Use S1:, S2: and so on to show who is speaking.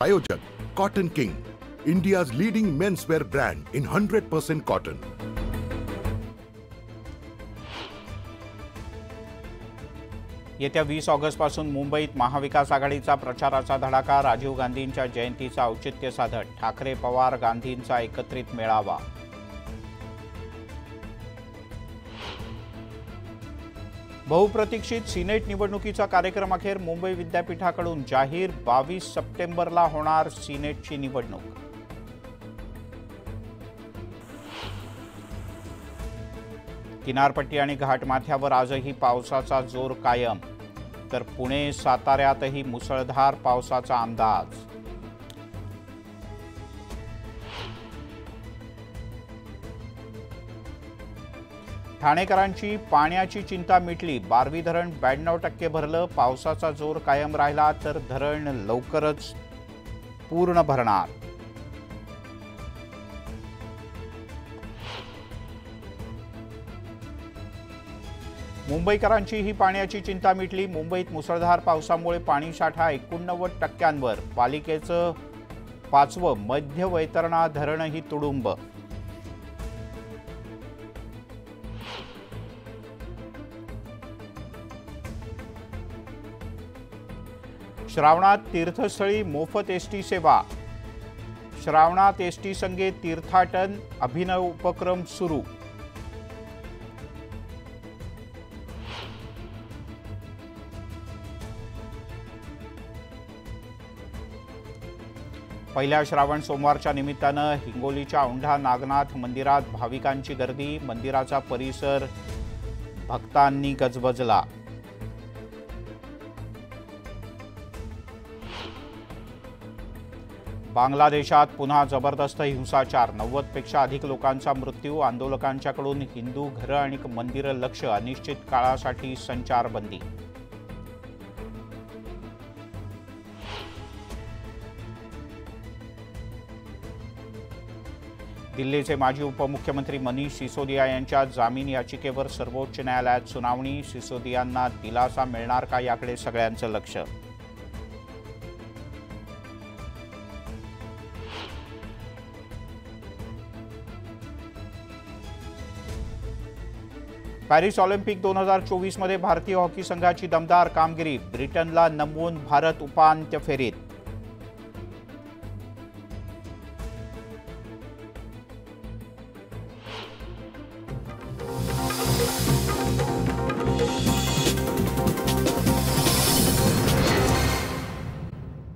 S1: आयोजक cotton king, India's leading menswear brand in 100% cotton.
S2: येत्या 20 August पासून मुंबईत महाविकास आघाडीचा प्रचाराचा धडाका। राजीव गांधींच्या जयंतीचा औचित्य साधत ठाकरे पवार गांधींचा एकत्रित मेळावा। बहुप्रतीक्षित सिनेट निवडणुकीचा कार्यक्रम अखेर मुंबई विद्यापीठाकडून जाहीर। 22 सप्टेंबरला होणार सिनेटची निवडणूक। किनारपट्टी आणि घाटमाथ्यावर आजही पावसाचा जोर कायम, तर पुणे साताऱ्यातही मुसळधार पावसाचा अंदाज। ठाणेकरांची पाण्याची चिंता मिटली। बारवी धरण 92% भरलं। पावसाचा जोर कायम राहिला तर धरण लवकरच पूर्ण भरणार। मुंबईकरांची ही पाण्याची चिंता मिटली। मुंबईत मुसळधार पावसामुळे पाणी साठा 89%वर। पालिकेचं 5वं मध्य वैतरणा धरणही तुडुंब। श्रावणात तीर्थस्थळी मोफत एसटी सेवा। श्रावणात एसटी संगे तीर्थाटन अभिनव उपक्रम सुरू। पहिल्या श्रावण सोमवारच्या निमित्तानं हिंगोलीच्या औंढा नागनाथ मंदिरात भाविकांची गर्दी। मंदिराचा परिसर भक्तांनी गजबजला। बांगलादेशात पुन्हा जबरदस्त हिंसाचार। 90 पेक्षा अधिक लोकांचा मृत्यू। आंदोलकांच्याकडून हिंदू घरं आणि मंदिरं लक्ष। अनिश्चित काळासाठी संचारबंदी। दिल्लीचे माजी उपमुख्यमंत्री मनीष सिसोदिया यांच्या जामीन याचिकेवर सर्वोच्च न्यायालयात सुनावणी। सिसोदियांना दिलासा मिळणार का याकडे सगळ्यांचं लक्ष। पॅरिस ऑलिम्पिक 2024 मध्ये भारतीय हॉकी संघाची दमदार कामगिरी। ब्रिटनला नमवून भारत उपांत्य फेरीत।